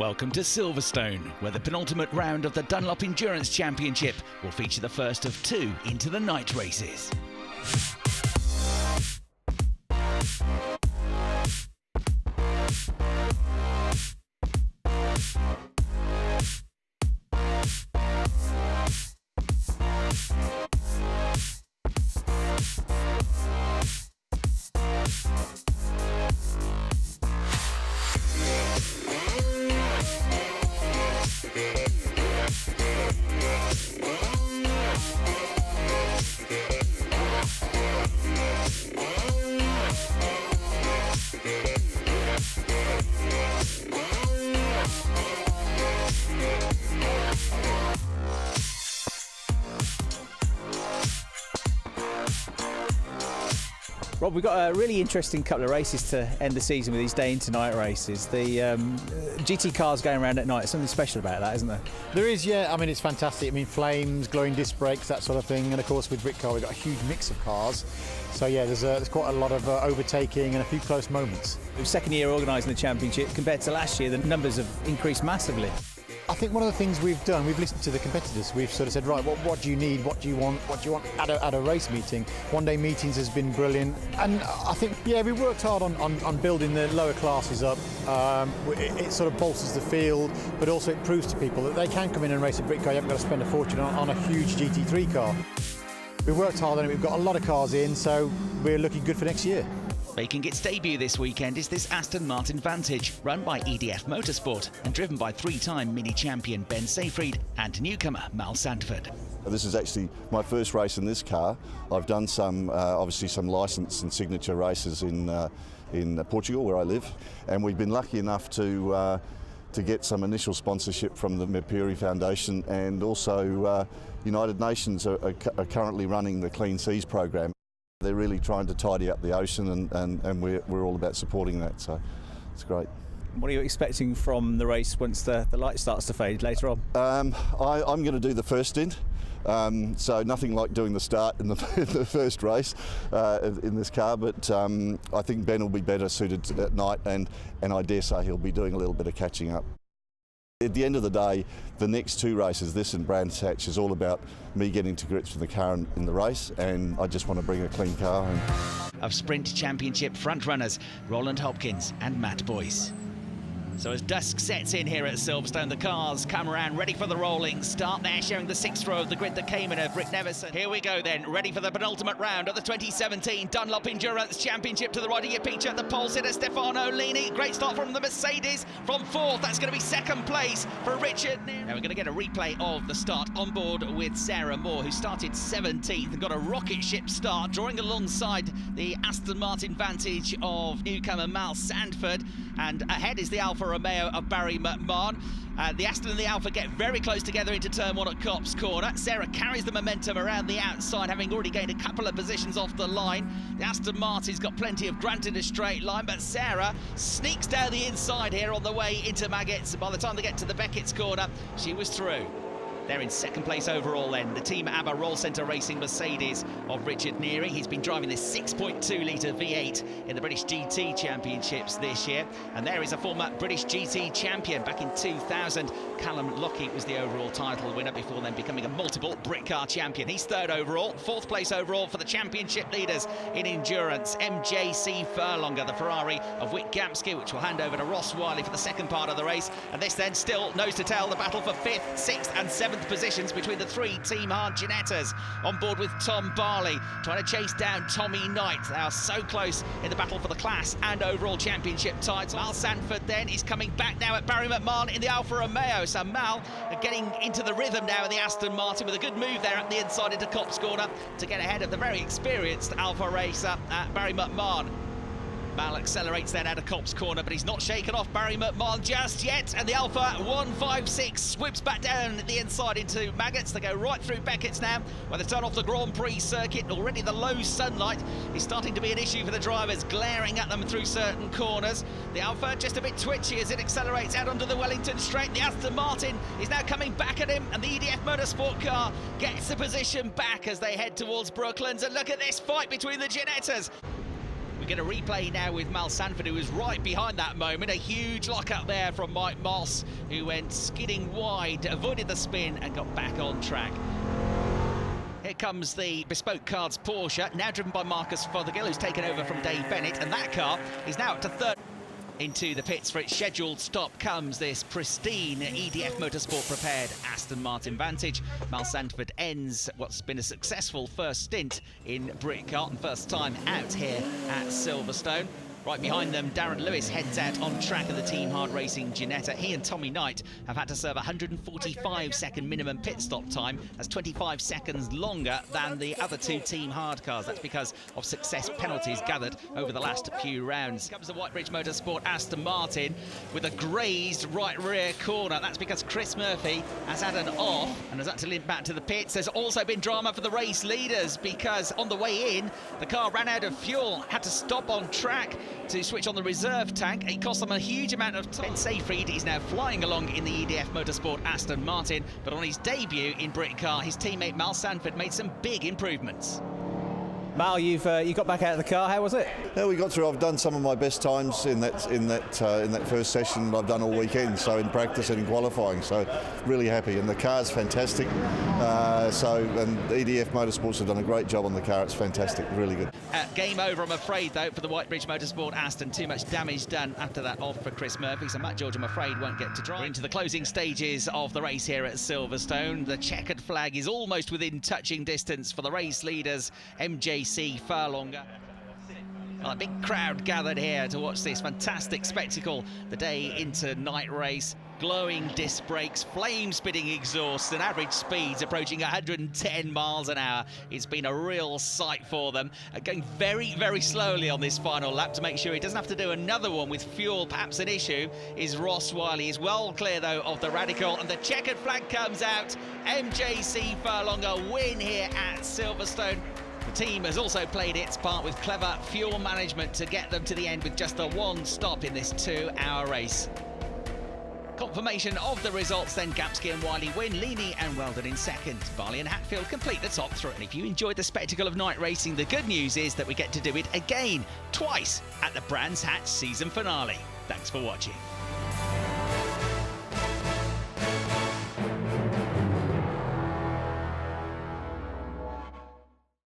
Welcome to Silverstone, where the penultimate round of the Dunlop Endurance Championship will feature the first of two into the night races. Rob, we've got a really interesting couple of races to end the season with these day into night races. The GT cars going around at night, something special about that, isn't there? There is, yeah. I mean, it's fantastic. I mean, flames, glowing disc brakes, that sort of thing. And of course, with BRITCAR, we've got a huge mix of cars. So yeah, there's quite a lot of overtaking and a few close moments. It was second year organising the championship. Compared to last year, the numbers have increased massively. I think one of the things we've done, we've listened to the competitors. We've sort of said, right, what do you need? What do you want? What do you want at a race meeting? One-day meetings has been brilliant. And I think, yeah, we worked hard on building the lower classes up. It sort of bolsters the field, but also it proves to people that they can come in and race a BRITCAR. You haven't got to spend a fortune on a huge GT3 car. We've worked hard on it. We've got a lot of cars in, so we're looking good for next year. Making its debut this weekend is this Aston Martin Vantage, run by EDF Motorsport and driven by three-time mini champion Ben Seyfried and newcomer Mal Sandford. This is actually my first race in this car. I've done some, obviously some licence and signature races in Portugal, where I live, and we've been lucky enough to get some initial sponsorship from the TUERI Foundation, and also United Nations are currently running the Clean Seas program. They're really trying to tidy up the ocean, and we're all about supporting that, so it's great. What are you expecting from the race once the light starts to fade later on? I'm going to do the first stint, so nothing like doing the start in the first race in this car, but I think Ben will be better suited at night, and I dare say he'll be doing a little bit of catching up. At the end of the day, the next two races, this and Brands Hatch, is all about me getting to grips with the car in the race, and I just want to bring a clean car home. Of Sprint Championship frontrunners Roland Hopkins and Matt Boyce. So as dusk sets in here at Silverstone, the cars come around ready for the rolling start there, sharing the sixth row of the grid that came in of Rick Nevison. Here we go then, ready for the penultimate round of the 2017 Dunlop Endurance Championship. To the right of your picture, the pole sitter Stefano Lini. Great start from the Mercedes from fourth. That's going to be second place for Richard. Now we're going to get a replay of the start on board with Sarah Moore, who started 17th and got a rocket ship start, drawing alongside the Aston Martin Vantage of newcomer Mal Sandford. And ahead is the Alfa Romeo of Barry McMahon. The Aston and the Alfa get very close together into turn one at Copse Corner. Sarah carries the momentum around the outside, having already gained a couple of positions off the line. The Aston Martin's got plenty of grunt in a straight line, but Sarah sneaks down the inside here on the way into Maggots. By the time they get to the Beckett's corner, she was through. They're in second place overall then, the Team ABBA Roll Centre Racing Mercedes of Richard Neary. He's been driving this 6.2 litre V8 in the British GT Championships this year. And there is a former British GT champion back in 2000. Callum Lockheed was the overall title winner before then becoming a multiple BRITCAR champion. He's third overall, fourth place overall for the championship leaders in endurance. MJC Furlonger, the Ferrari of Wick Gamsky, which will hand over to Ross Wiley for the second part of the race. And this then still nose to tail, the battle for fifth, sixth and seventh positions between the three Team Hard Ginettas. On board with Tom Barley, trying to chase down Tommy Knight. They are so close in the battle for the class and overall championship title. Mal Sandford then is coming back now at Barry McMahon in the Alfa Romeo. So Mal getting into the rhythm now in the Aston Martin with a good move there up the inside into Copse Corner to get ahead of the very experienced Alfa racer Barry McMahon. Mal accelerates then out of Copse Corner, but he's not shaken off Barry McMahon just yet, and the Alfa 156 whips back down the inside into Maggots. They go right through Beckett's now, where they turn off the Grand Prix circuit. Already the low sunlight is starting to be an issue for the drivers, glaring at them through certain corners. The Alfa just a bit twitchy as it accelerates out onto the Wellington Straight. The Aston Martin is now coming back at him, and the EDF Motorsport car gets the position back as they head towards Brooklands. And look at this fight between the Ginettas. We're going to replay now with Mal Sanford, who was right behind that moment. A huge lock-up there from Mike Moss, who went skidding wide, avoided the spin and got back on track. Here comes the Bespoke Cards Porsche, now driven by Marcus Fothergill, who's taken over from Dave Bennett, and that car is now up to third. Into the pits for its scheduled stop comes this pristine EDF Motorsport prepared Aston Martin Vantage. Mal Sanford ends what's been a successful first stint in BRITCAR and first time out here at Silverstone. Right behind them, Darren Lewis heads out on track of the Team Hard Racing Ginetta. He and Tommy Knight have had to serve a 145-second minimum pit stop time. That's 25 seconds longer than the other two Team Hard cars. That's because of success penalties gathered over the last few rounds. Here comes the Whitebridge Motorsport Aston Martin with a grazed right rear corner. That's because Chris Murphy has had an off and has had to limp back to the pits. There's also been drama for the race leaders because on the way in, the car ran out of fuel, had to stop on track to switch on the reserve tank. It cost them a huge amount of time. Ben Seyfried is now flying along in the EDF Motorsport Aston Martin, but on his debut in BRITCAR, his teammate Mal Sanford made some big improvements. Mal, you got back out of the car. How was it? Yeah, we got through. I've done some of my best times in that first session I've done all weekend. So in practice and in qualifying. So really happy, and the car's fantastic. And EDF Motorsports have done a great job on the car. It's fantastic, really good. Game over, I'm afraid, though, for the Whitebridge Motorsport Aston. Too much damage done after that off for Chris Murphy. So Matt George, I'm afraid, won't get to drive. We're into the closing stages of the race here at Silverstone. The checkered flag is almost within touching distance for the race leaders, MJC Furlonger. Well, a big crowd gathered here to watch this fantastic spectacle, the day into night race. Glowing disc brakes, flame-spitting exhaust, and average speeds approaching 110 miles an hour. It's been a real sight for them. Going very, very slowly on this final lap to make sure he doesn't have to do another one with fuel perhaps an issue is Ross Wiley. He's well clear, though, of the radical, and the checkered flag comes out. MJC Furlonger win here at Silverstone. The team has also played its part with clever fuel management to get them to the end with just the one stop in this 2-hour race. Confirmation of the results then: Gapsky and Wiley win, Leaney and Weldon in second. Barley and Hatfield complete the top three. And if you enjoyed the spectacle of night racing, the good news is that we get to do it again, twice, at the Brands Hatch season finale. Thanks for watching.